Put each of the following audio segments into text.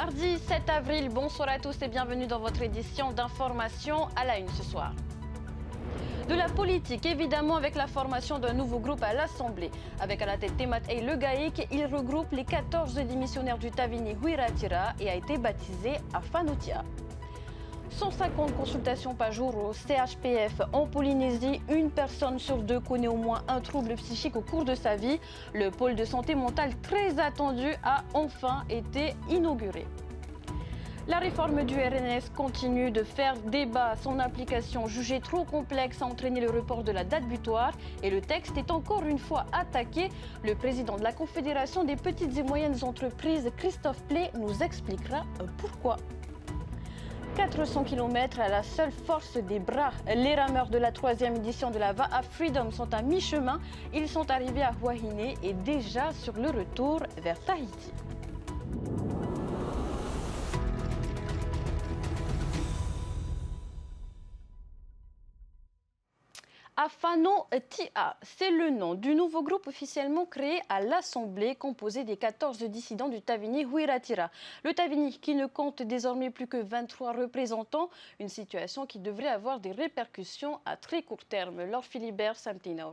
Mardi 7 avril, bonsoir à tous et bienvenue dans votre édition d'information à la une ce soir. De la politique, évidemment, avec la formation d'un nouveau groupe à l'Assemblée. Avec à la tête Temat Ey Le Gaïk, il regroupe les 14 démissionnaires du Tavini Huiratira et a été baptisé Afanotia. 150 consultations par jour au CHPF en Polynésie. Une personne sur deux connaît au moins un trouble psychique au cours de sa vie. Le pôle de santé mentale très attendu a enfin été inauguré. La réforme du RNS continue de faire débat. Son application jugée trop complexe a entraîné le report de la date butoir et le texte est encore une fois attaqué. Le président de la Confédération des petites et moyennes entreprises, Christophe Play, nous expliquera pourquoi. 400 km à la seule force des bras. Les rameurs de la 3e édition de la VAA Freedom sont à mi-chemin. Ils sont arrivés à Huahine et déjà sur le retour vers Tahiti. Afanotia, c'est le nom du nouveau groupe officiellement créé à l'Assemblée, composé des 14 dissidents du Tavini Huiratira. Le Tavini qui ne compte désormais plus que 23 représentants, une situation qui devrait avoir des répercussions à très court terme. Laure Philibert, Santina.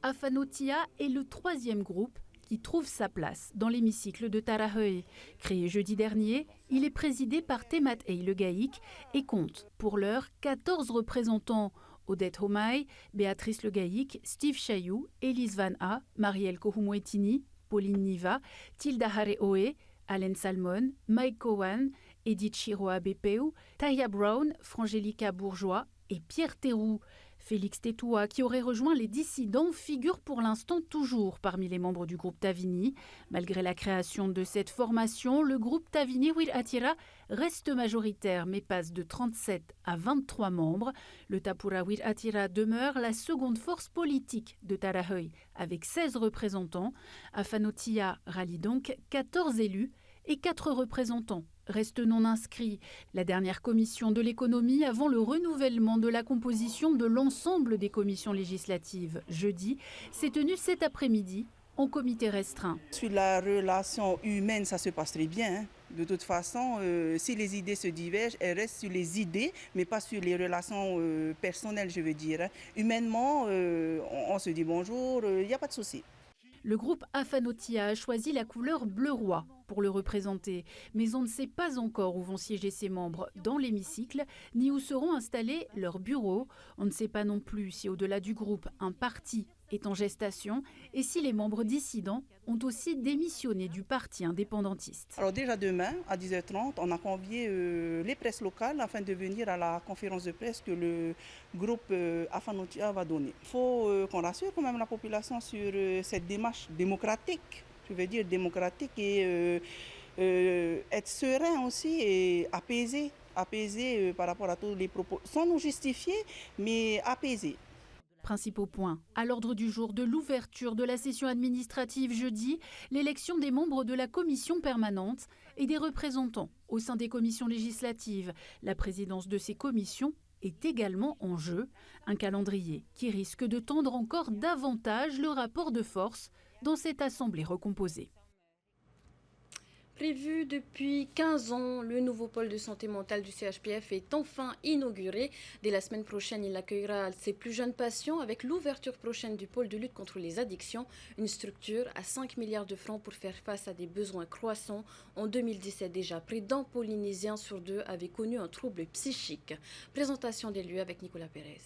Afanotia est le 3e groupe qui trouve sa place dans l'hémicycle de Tarahui. Créé jeudi dernier, il est présidé par Temat Ey Le Gaïk et compte pour l'heure 14 représentants. Odette Homai, Béatrice Le Gaïk, Steve Chayou, Elise Van A, Marielle Kohumwetini, Pauline Niva, Tilda Hareoe, Allen Salmon, Mike Cowan, Edith Chiroa Bepeu, Taya Brown, Frangélica Bourgeois et Pierre Théroux. Félix Tétoua, qui aurait rejoint les dissidents, figure pour l'instant toujours parmi les membres du groupe Tavini. Malgré la création de cette formation, le groupe Tavini Huiratira reste majoritaire mais passe de 37 à 23 membres. Le Tapura Huiratira demeure la seconde force politique de Tarahui avec 16 représentants. Afanotia rallie donc 14 élus et 4 représentants restent non inscrits. La dernière commission de l'économie avant le renouvellement de la composition de l'ensemble des commissions législatives jeudi s'est tenue cet après-midi en comité restreint. Sur la relation humaine, ça se passe très bien. De toute façon, si les idées se divergent, elles restent sur les idées, mais pas sur les relations personnelles, je veux dire. Humainement, on se dit bonjour, il n'y a pas de souci. Le groupe Afanotia a choisi la couleur bleu roi pour le représenter, mais on ne sait pas encore où vont siéger ses membres dans l'hémicycle, ni où seront installés leurs bureaux. On ne sait pas non plus si au-delà du groupe, un parti est en gestation et si les membres dissidents ont aussi démissionné du parti indépendantiste. Alors déjà demain, à 10h30, on a convié les presses locales afin de venir à la conférence de presse que le groupe Afanotia va donner. Il faut qu'on rassure quand même la population sur cette démarche démocratique, je veux dire démocratique, et être serein aussi et apaisé par rapport à tous les propos, sans nous justifier, mais apaisé. Principaux points à l'ordre du jour de l'ouverture de la session administrative jeudi, l'élection des membres de la commission permanente et des représentants au sein des commissions législatives. La présidence de ces commissions est également en jeu, un calendrier qui risque de tendre encore davantage le rapport de force dans cette assemblée recomposée. Prévu depuis 15 ans, le nouveau pôle de santé mentale du CHPF est enfin inauguré. Dès la semaine prochaine, il accueillera ses plus jeunes patients avec l'ouverture prochaine du pôle de lutte contre les addictions, une structure à 5 milliards de francs pour faire face à des besoins croissants. En 2017 déjà, près d'un Polynésien sur 2 avait connu un trouble psychique. Présentation des lieux avec Nicolas Pérez.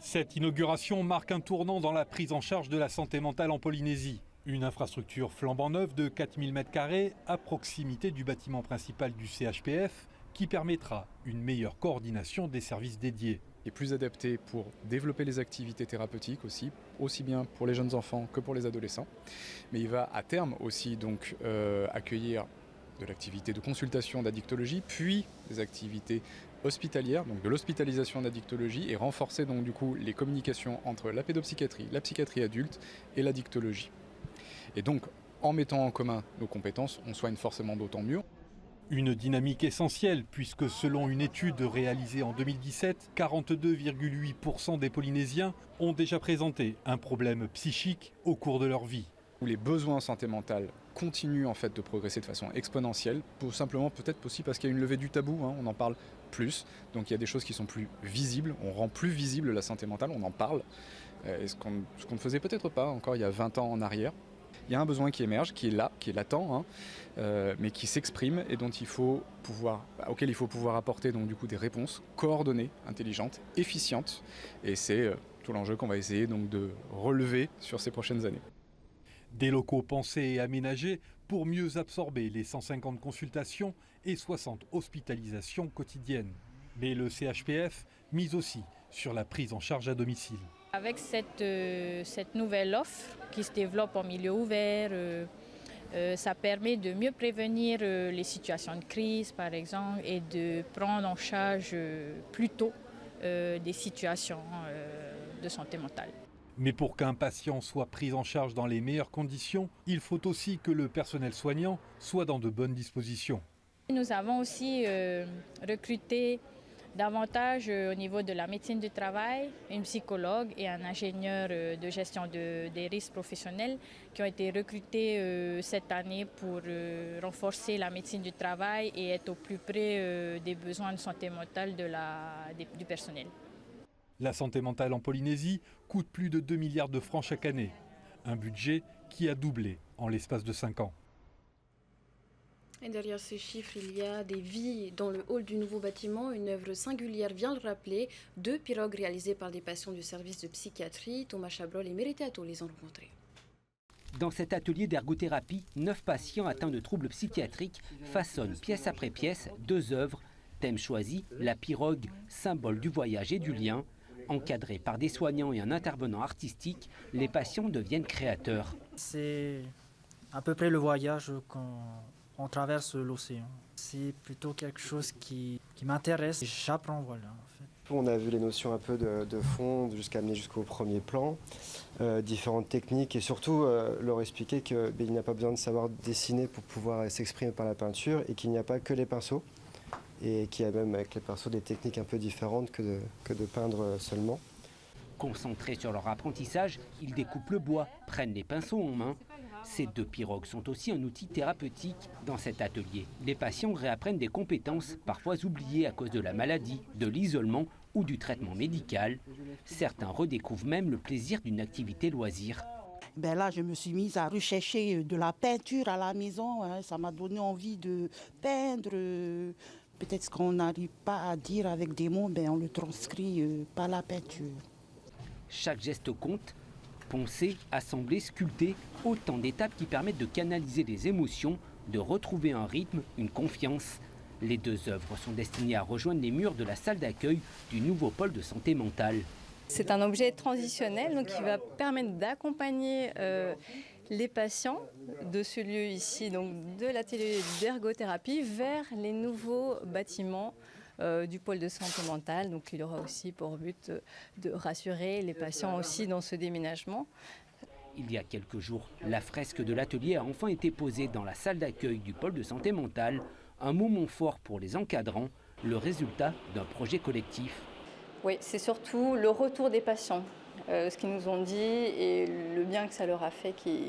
Cette inauguration marque un tournant dans la prise en charge de la santé mentale en Polynésie. Une infrastructure flambant neuve de 4000 m² à proximité du bâtiment principal du CHPF qui permettra une meilleure coordination des services dédiés. Et plus adapté pour développer les activités thérapeutiques aussi bien pour les jeunes enfants que pour les adolescents. Mais il va à terme aussi donc accueillir de l'activité de consultation d'addictologie, puis des activités hospitalières, donc de l'hospitalisation d'addictologie, et renforcer donc du coup les communications entre la pédopsychiatrie, la psychiatrie adulte et l'addictologie. Et donc, en mettant en commun nos compétences, on soigne forcément d'autant mieux. Une dynamique essentielle puisque selon une étude réalisée en 2017, 42,8% des Polynésiens ont déjà présenté un problème psychique au cours de leur vie. Les besoins en santé mentale continue en fait de progresser de façon exponentielle, simplement peut-être aussi parce qu'il y a une levée du tabou, on en parle plus, donc il y a des choses qui sont plus visibles, on rend plus visible la santé mentale, on en parle, ce qu'on ne faisait peut-être pas encore il y a 20 ans en arrière. Il y a un besoin qui émerge, qui est là, qui est latent, mais qui s'exprime et auquel il faut pouvoir apporter donc, du coup, des réponses coordonnées, intelligentes, efficientes. Et c'est tout l'enjeu qu'on va essayer donc, de relever sur ces prochaines années. Des locaux pensés et aménagés pour mieux absorber les 150 consultations et 60 hospitalisations quotidiennes. Mais le CHPF mise aussi sur la prise en charge à domicile. Avec cette nouvelle offre qui se développe en milieu ouvert, ça permet de mieux prévenir les situations de crise, par exemple, et de prendre en charge plus tôt des situations de santé mentale. Mais pour qu'un patient soit pris en charge dans les meilleures conditions, il faut aussi que le personnel soignant soit dans de bonnes dispositions. Nous avons aussi recruté davantage au niveau de la médecine du travail, une psychologue et un ingénieur de gestion des risques professionnels qui ont été recrutés cette année pour renforcer la médecine du travail et être au plus près des besoins de santé mentale du personnel. La santé mentale en Polynésie coûte plus de 2 milliards de francs chaque année, un budget qui a doublé en l'espace de 5 ans. Et derrière ces chiffres, il y a des vies dans le hall du nouveau bâtiment. Une œuvre singulière vient de rappeler 2 pirogues réalisées par des patients du service de psychiatrie. Thomas Chabrol et Mérité Atto les ont rencontrés. Dans cet atelier d'ergothérapie, 9 patients atteints de troubles psychiatriques façonnent pièce après pièce 2 œuvres. Thème choisi, la pirogue, symbole du voyage et du lien. Encadrés par des soignants et un intervenant artistique, les patients deviennent créateurs. C'est à peu près le voyage quand on traverse l'océan. C'est plutôt quelque chose qui m'intéresse. J'apprends, voilà, en fait. On a vu les notions un peu de fond jusqu'au premier plan, différentes techniques et surtout leur expliquer qu'il n'y a pas besoin de savoir dessiner pour pouvoir s'exprimer par la peinture et qu'il n'y a pas que les pinceaux et qu'il y a même avec les pinceaux des techniques un peu différentes que de peindre seulement. Concentrés sur leur apprentissage, ils découpent le bois, prennent les pinceaux en main. Ces 2 pirogues sont aussi un outil thérapeutique dans cet atelier. Les patients réapprennent des compétences parfois oubliées à cause de la maladie, de l'isolement ou du traitement médical. Certains redécouvrent même le plaisir d'une activité loisir. Là, je me suis mise à rechercher de la peinture à la maison. Ça m'a donné envie de peindre. Peut-être ce qu'on n'arrive pas à dire avec des mots, on le transcrit par la peinture. Chaque geste compte. Poncer, assembler, sculpter, autant d'étapes qui permettent de canaliser les émotions, de retrouver un rythme, une confiance. Les 2 œuvres sont destinées à rejoindre les murs de la salle d'accueil du nouveau pôle de santé mentale. C'est un objet transitionnel donc, qui va permettre d'accompagner les patients de ce lieu ici, donc de l'atelier d'ergothérapie, vers les nouveaux bâtiments du pôle de santé mentale. Donc il aura aussi pour but de rassurer les patients aussi dans ce déménagement. Il y a quelques jours, la fresque de l'atelier a enfin été posée dans la salle d'accueil du pôle de santé mentale. Un moment fort pour les encadrants, le résultat d'un projet collectif. Oui, c'est surtout le retour des patients, ce qu'ils nous ont dit et le bien que ça leur a fait qui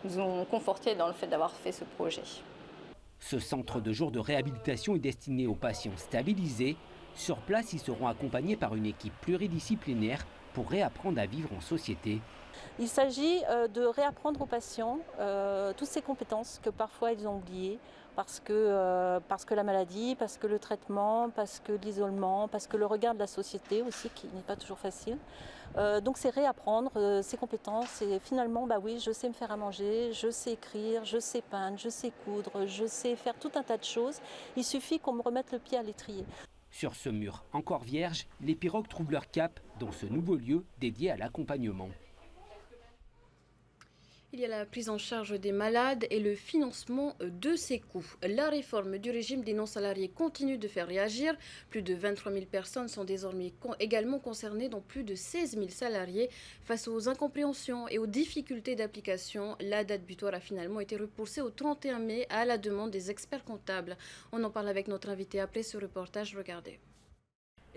nous ont confortés dans le fait d'avoir fait ce projet. Ce centre de jour de réhabilitation est destiné aux patients stabilisés. Sur place, ils seront accompagnés par une équipe pluridisciplinaire pour réapprendre à vivre en société. Il s'agit de réapprendre aux patients toutes ces compétences que parfois ils ont oubliées parce que la maladie, parce que le traitement, parce que l'isolement, parce que le regard de la société aussi qui n'est pas toujours facile. Donc c'est réapprendre ces compétences et finalement oui, je sais me faire à manger, je sais écrire, je sais peindre, je sais coudre, je sais faire tout un tas de choses. Il suffit qu'on me remette le pied à l'étrier. Sur ce mur encore vierge, les pirogues trouvent leur cap dans ce nouveau lieu dédié à l'accompagnement. Il y a la prise en charge des malades et le financement de ces coûts. La réforme du régime des non-salariés continue de faire réagir. Plus de 23 000 personnes sont désormais également concernées, dont plus de 16 000 salariés. Face aux incompréhensions et aux difficultés d'application, la date butoir a finalement été repoussée au 31 mai à la demande des experts comptables. On en parle avec notre invité après ce reportage. Regardez.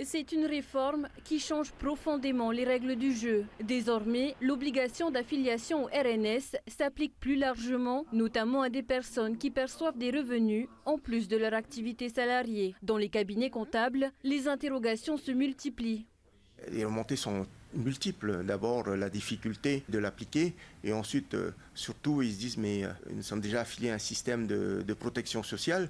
C'est une réforme qui change profondément les règles du jeu. Désormais, l'obligation d'affiliation au RNS s'applique plus largement, notamment à des personnes qui perçoivent des revenus en plus de leur activité salariée. Dans les cabinets comptables, les interrogations se multiplient. Les remontées sont multiples. D'abord, la difficulté de l'appliquer et ensuite, surtout, ils se disent mais nous sommes déjà affiliés à un système de protection sociale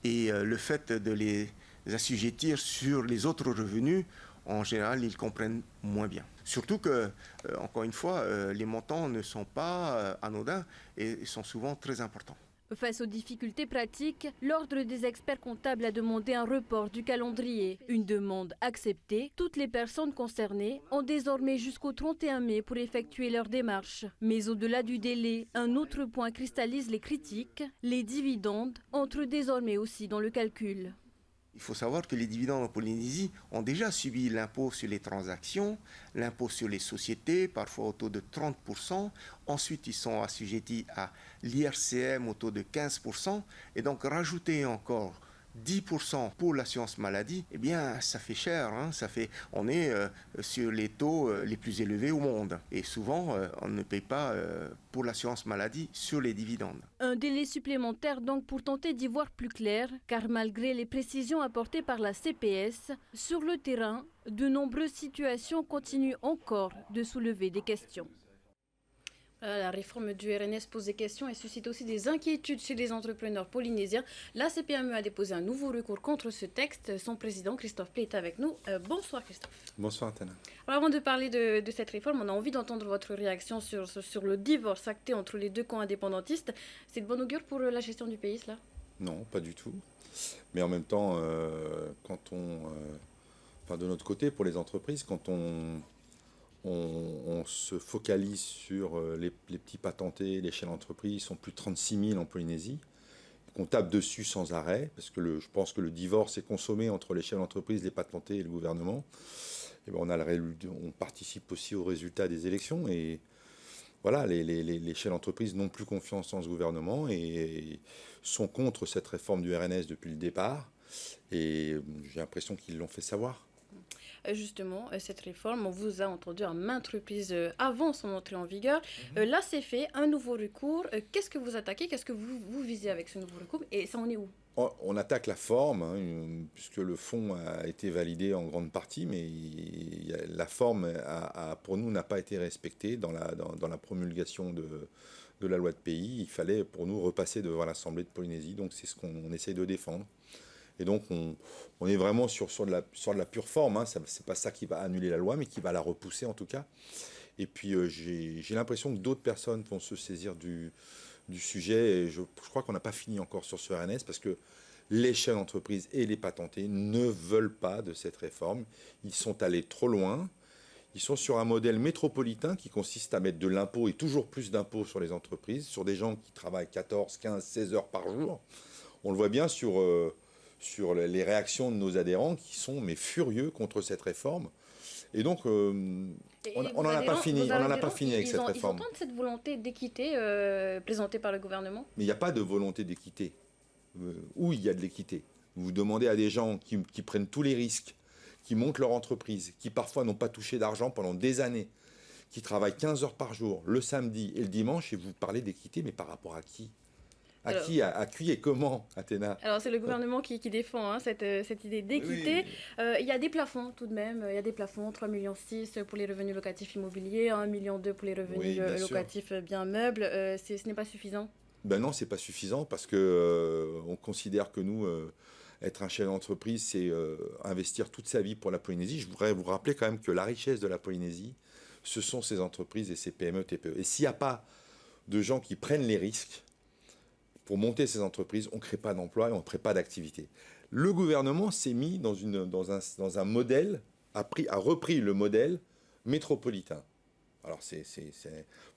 et le fait de les assujettir sur les autres revenus, en général, ils comprennent moins bien. Surtout que, encore une fois, les montants ne sont pas anodins et sont souvent très importants. Face aux difficultés pratiques, l'Ordre des experts comptables a demandé un report du calendrier. Une demande acceptée. Toutes les personnes concernées ont désormais jusqu'au 31 mai pour effectuer leur démarche. Mais au-delà du délai, un autre point cristallise les critiques. Les dividendes entrent désormais aussi dans le calcul. Il faut savoir que les dividendes en Polynésie ont déjà subi l'impôt sur les transactions, l'impôt sur les sociétés, parfois au taux de 30%. Ensuite, ils sont assujettis à l'IRCM au taux de 15%. Et donc, rajouter encore 10% pour l'assurance maladie, eh bien, ça fait cher. On est sur les taux les plus élevés au monde. Et souvent, on ne paye pas pour l'assurance maladie sur les dividendes. Un délai supplémentaire donc pour tenter d'y voir plus clair, car malgré les précisions apportées par la CPS, sur le terrain, de nombreuses situations continuent encore de soulever des questions. La réforme du RNS pose des questions et suscite aussi des inquiétudes chez les entrepreneurs polynésiens. La CPME a déposé un nouveau recours contre ce texte. Son président, Christophe Pley, est avec nous. Bonsoir Christophe. Bonsoir Athéna. Alors, avant de parler de cette réforme, on a envie d'entendre votre réaction sur le divorce acté entre les deux camps indépendantistes. C'est de bon augure pour la gestion du pays, cela ? Non, pas du tout. Mais en même temps, de notre côté, pour les entreprises, quand on se focalise sur les petits patentés, les chefs d'entreprise, ils sont plus de 36 000 en Polynésie, qu'on tape dessus sans arrêt, parce que je pense que le divorce est consommé entre les chefs d'entreprise, les patentés et le gouvernement. Et ben on participe aussi aux résultats des élections, et voilà, les chefs d'entreprise n'ont plus confiance en ce gouvernement et sont contre cette réforme du RNS depuis le départ, et j'ai l'impression qu'ils l'ont fait savoir. Justement, cette réforme, on vous a entendu à maintes reprises avant son entrée en vigueur. Là, c'est fait, un nouveau recours. Qu'est-ce que vous attaquez? Qu'est-ce que vous visez avec ce nouveau recours? Et ça en est où? On attaque la forme, puisque le fond a été validé en grande partie, mais la forme, pour nous, n'a pas été respectée dans la promulgation de la loi de pays. Il fallait, pour nous, repasser devant l'Assemblée de Polynésie. Donc, c'est ce qu'on essaye de défendre. Et donc, on est vraiment sur de la pure forme. C'est pas ça qui va annuler la loi, mais qui va la repousser en tout cas. Et puis, j'ai l'impression que d'autres personnes vont se saisir du sujet. Et je crois qu'on n'a pas fini encore sur ce RNS, parce que les chefs d'entreprise et les patentés ne veulent pas de cette réforme. Ils sont allés trop loin. Ils sont sur un modèle métropolitain qui consiste à mettre de l'impôt et toujours plus d'impôts sur les entreprises, sur des gens qui travaillent 14, 15, 16 heures par jour. On le voit bien sur les réactions de nos adhérents qui sont furieux contre cette réforme. Et donc, on n'en a pas fini avec cette réforme. Ils entendent cette volonté d'équité présentée par le gouvernement? Mais il n'y a pas de volonté d'équité. Où il y a de l'équité? Vous demandez à des gens qui prennent tous les risques, qui montent leur entreprise, qui parfois n'ont pas touché d'argent pendant des années, qui travaillent 15 heures par jour, le samedi et le dimanche, et vous parlez d'équité, mais par rapport à qui? À qui et comment, Athéna? Alors, c'est le gouvernement qui défend cette idée d'équité. Oui. Il y a des plafonds tout de même. Il y a des plafonds, 3,6 millions pour les revenus locatifs immobiliers, 1,2 million pour les revenus locatifs biens meubles. Ce n'est pas suffisant? Ben non, ce n'est pas suffisant, parce qu'on considère que nous, être un chef d'entreprise, c'est investir toute sa vie pour la Polynésie. Je voudrais vous rappeler quand même que la richesse de la Polynésie, ce sont ces entreprises et ces PME, TPE. Et s'il n'y a pas de gens qui prennent les risques pour monter ces entreprises, on ne crée pas d'emploi et on ne crée pas d'activité. Le gouvernement s'est mis dans un modèle, a repris le modèle métropolitain. Alors,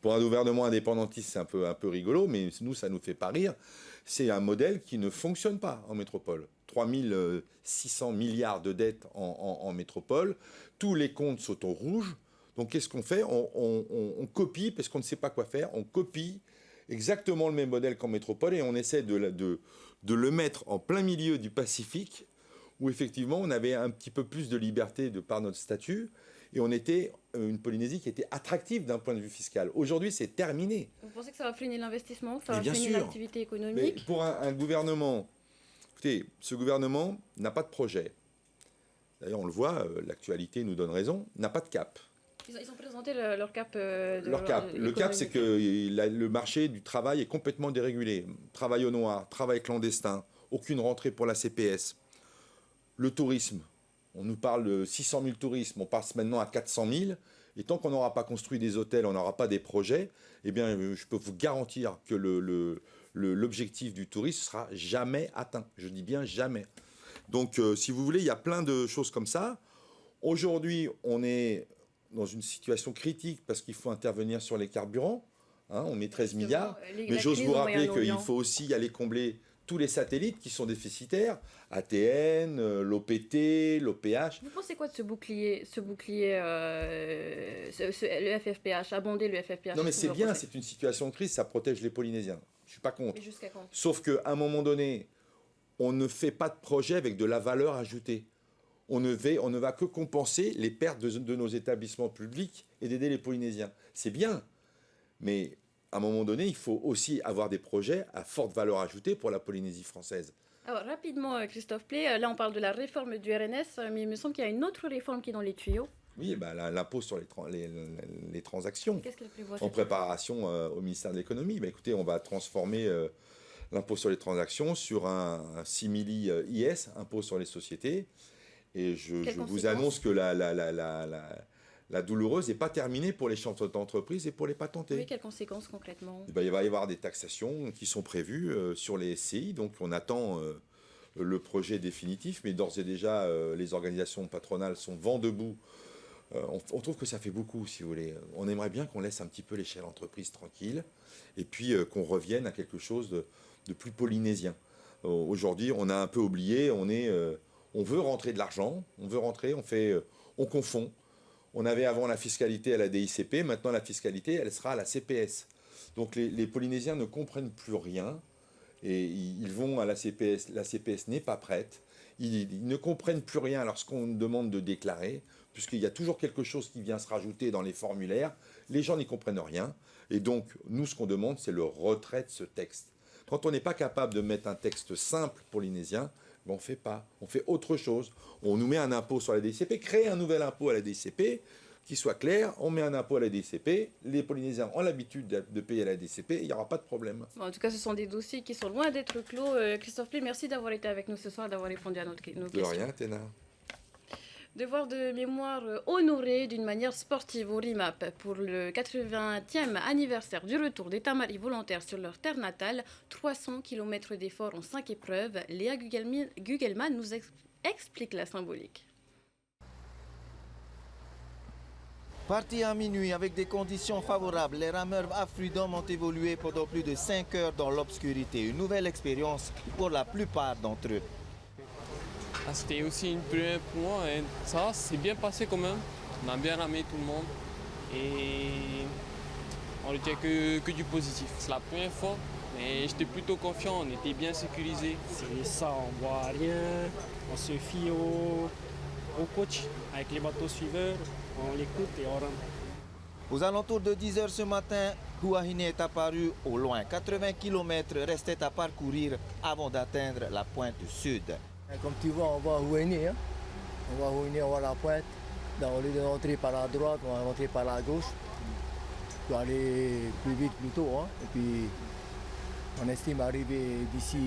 pour un gouvernement indépendantiste, c'est un peu rigolo, mais nous, ça ne nous fait pas rire. C'est un modèle qui ne fonctionne pas en métropole. 3 600 milliards de dettes en métropole. Tous les comptes sont au rouge. Donc, qu'est-ce qu'on fait? On copie, parce qu'on ne sait pas quoi faire, on copie exactement le même modèle qu'en métropole et on essaie de le mettre en plein milieu du Pacifique où effectivement on avait un petit peu plus de liberté de par notre statut, et on était une Polynésie qui était attractive d'un point de vue fiscal. Aujourd'hui, c'est terminé. Vous pensez que ça va freiner l'investissement, ça va bien freiner sûr. l'activité économique? Mais pour un gouvernement, écoutez, ce gouvernement n'a pas de projet. D'ailleurs, on le voit, l'actualité nous donne raison, n'a pas de cap. Ils ont présenté leur cap. Le cap, c'est que le marché du travail est complètement dérégulé. Travail au noir, travail clandestin, aucune rentrée pour la CPS. Le tourisme, on nous parle de 600 000 touristes, on passe maintenant à 400 000. Et tant qu'on n'aura pas construit des hôtels, on n'aura pas des projets, eh bien, je peux vous garantir que l'objectif du tourisme ne sera jamais atteint. Je dis bien jamais. Donc, si vous voulez, il y a plein de choses comme ça. Aujourd'hui, on est dans une situation critique parce qu'il faut intervenir sur les carburants. Hein, on met 13 milliards. Mais j'ose vous rappeler qu'il faut aussi aller combler tous les satellites qui sont déficitaires. ATN, l'OPT, l'OPH. Vous pensez quoi de ce bouclier le FFPH, abonder le FFPH? Non mais c'est bien, c'est une situation de crise, ça protège les Polynésiens. Je ne suis pas contre. Et jusqu'à quand? Sauf qu'à un moment donné, on ne fait pas de projet avec de la valeur ajoutée. On ne va que compenser les pertes de nos établissements publics et d'aider les Polynésiens. C'est bien, mais à un moment donné, il faut aussi avoir des projets à forte valeur ajoutée pour la Polynésie française. Alors rapidement, Christophe Pley, là on parle de la réforme du RNS, mais il me semble qu'il y a une autre réforme qui est dans les tuyaux. Oui, ben, l'impôt sur les transactions. Qu'est-ce qu'elle prévoit en préparation au ministère de l'économie. Ben, écoutez, on va transformer l'impôt sur les transactions sur un simili IS, impôt sur les sociétés. Et je vous annonce que la douloureuse n'est pas terminée pour les chefs d'entreprise et pour les patentés. Oui, quelles conséquences concrètement? Il va y avoir des taxations qui sont prévues sur les SCI, donc on attend le projet définitif, mais d'ores et déjà, les organisations patronales sont vent debout. On trouve que ça fait beaucoup, si vous voulez. On aimerait bien qu'on laisse un petit peu les chefs d'entreprise tranquilles, et puis qu'on revienne à quelque chose de plus polynésien. Aujourd'hui, on a un peu oublié, on veut rentrer de l'argent, on confond. On avait avant la fiscalité à la DICP, maintenant la fiscalité, elle sera à la CPS. Donc les Polynésiens ne comprennent plus rien et ils vont à la CPS. La CPS n'est pas prête. Ils ne comprennent plus rien lorsqu'on demande de déclarer, puisqu'il y a toujours quelque chose qui vient se rajouter dans les formulaires. Les gens n'y comprennent rien. Et donc, nous, ce qu'on demande, c'est le retrait de ce texte. Quand on n'est pas capable de mettre un texte simple polynésien, on ne fait pas. On fait autre chose. On nous met un impôt sur la DCP, créer un nouvel impôt à la DCP, qui soit clair. On met un impôt à la DCP. Les Polynésiens ont l'habitude de payer à la DCP. Il n'y aura pas de problème. Bon, en tout cas, ce sont des dossiers qui sont loin d'être clos. Christophe Pley, merci d'avoir été avec nous ce soir, d'avoir répondu à nos questions. De rien, Téna. Devoir de mémoire honoré d'une manière sportive au RIMAP pour le 80e anniversaire du retour des Tamaris volontaires sur leur terre natale. 300 km d'efforts en 5 épreuves. Léa Gugelman nous explique la symbolique. Partis à minuit avec des conditions favorables, les rameurs à Freedom ont évolué pendant plus de 5 heures dans l'obscurité. Une nouvelle expérience pour la plupart d'entre eux. C'était aussi une première pour moi et ça s'est bien passé quand même. On a bien ramé tout le monde et on retient que du positif. C'est la première fois, mais j'étais plutôt confiant, on était bien sécurisés. C'est ça, on ne voit rien, on se fie au coach avec les bateaux suiveurs, on l'écoute et on rentre. Aux alentours de 10 h ce matin, Huahine est apparu au loin. 80 km restaient à parcourir avant d'atteindre la pointe sud. Comme tu vois, on va Huahine, hein. On va Huahine, on voit la pointe. Donc, au lieu de rentrer par la droite, on va rentrer par la gauche pour aller plus vite, plus tôt. Hein. Et puis, on estime arriver d'ici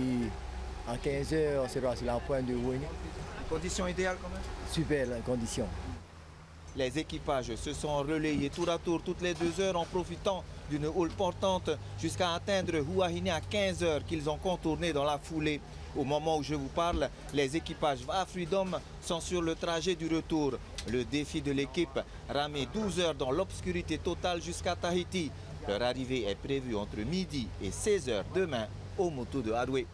à 15 h, on sera sur la pointe de Huahine. Conditions idéales quand même? Super, les conditions. Les équipages se sont relayés tour à tour toutes les 2 heures en profitant d'une houle portante jusqu'à atteindre Huahine à 15 h qu'ils ont contourné dans la foulée. Au moment où je vous parle, les équipages à Freedom sont sur le trajet du retour. Le défi de l'équipe, ramer 12 heures dans l'obscurité totale jusqu'à Tahiti. Leur arrivée est prévue entre midi et 16 h demain au Motu de Haroué.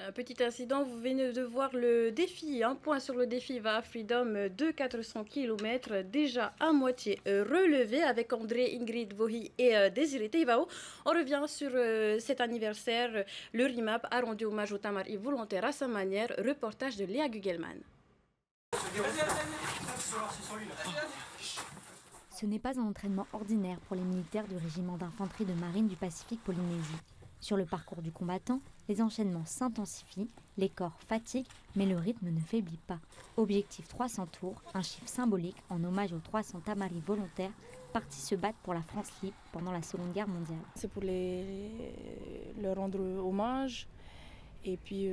Un petit incident, vous venez de voir le défi, un point sur le défi VA Freedom de 400 km, déjà à moitié relevé avec André, Ingrid, Vohi et Désiré Teivao. On revient sur cet anniversaire. Le RIMAP a rendu hommage aux Tamari volontaires à sa manière. Reportage de Léa Gugelman. Ce n'est pas un entraînement ordinaire pour les militaires du régiment d'infanterie de marine du Pacifique Polynésie. Sur le parcours du combattant, les enchaînements s'intensifient, les corps fatiguent, mais le rythme ne faiblit pas. Objectif 300 tours, un chiffre symbolique en hommage aux 300 Tamaris volontaires partis se battre pour la France libre pendant la Seconde Guerre mondiale. C'est pour leur rendre hommage. Et puis,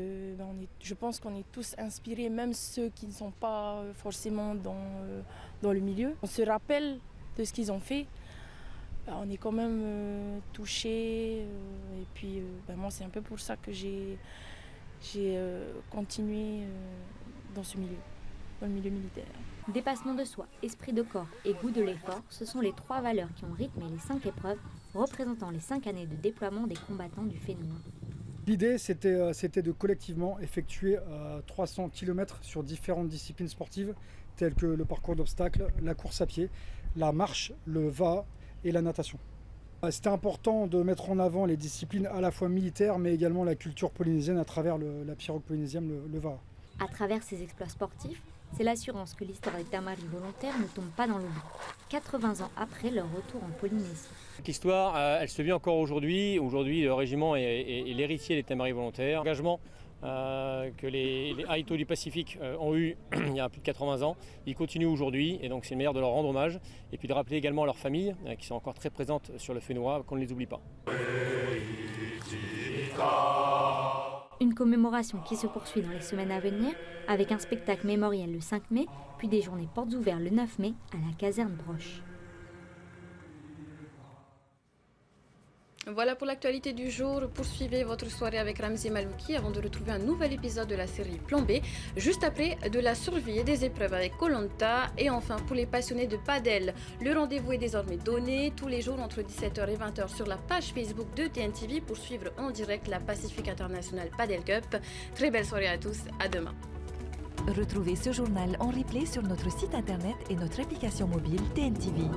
je pense qu'on est tous inspirés, même ceux qui ne sont pas forcément dans le milieu. On se rappelle de ce qu'ils ont fait. On est quand même touchés. Et puis, moi, c'est un peu pour ça que j'ai continué dans le milieu militaire. Dépassement de soi, esprit de corps et goût de l'effort, ce sont les 3 valeurs qui ont rythmé les 5 épreuves, représentant les 5 années de déploiement des combattants du FENUA. L'idée, c'était de collectivement effectuer 300 km sur différentes disciplines sportives, telles que le parcours d'obstacles, la course à pied, la marche, le VA et la natation. C'était important de mettre en avant les disciplines à la fois militaires, mais également la culture polynésienne à travers la pirogue polynésienne, le VA. À travers ces exploits sportifs, c'est l'assurance que l'histoire des Tamaris volontaires ne tombe pas dans l'oubli, 80 ans après leur retour en Polynésie. L'histoire, elle se vit encore aujourd'hui. Aujourd'hui, le régiment est l'héritier des Tamaris volontaires. L'engagement que les Haïtos du Pacifique ont eu il y a plus de 80 ans, ils continuent aujourd'hui. Et donc, c'est une manière de leur rendre hommage. Et puis de rappeler également à leurs familles, qui sont encore très présentes sur le FENUA, qu'on ne les oublie pas. Une commémoration qui se poursuit dans les semaines à venir, avec un spectacle mémoriel le 5 mai, puis des journées portes ouvertes le 9 mai à la caserne Broche. Voilà pour l'actualité du jour. Poursuivez votre soirée avec Ramzi Malouki avant de retrouver un nouvel épisode de la série Plan B, juste après de la survie et des épreuves avec Koh Lanta. Et enfin, pour les passionnés de padel, le rendez-vous est désormais donné tous les jours entre 17h et 20h sur la page Facebook de TNTV pour suivre en direct la Pacific International Padel Cup. Très belle soirée à tous, à demain. Retrouvez ce journal en replay sur notre site internet et notre application mobile TNTV.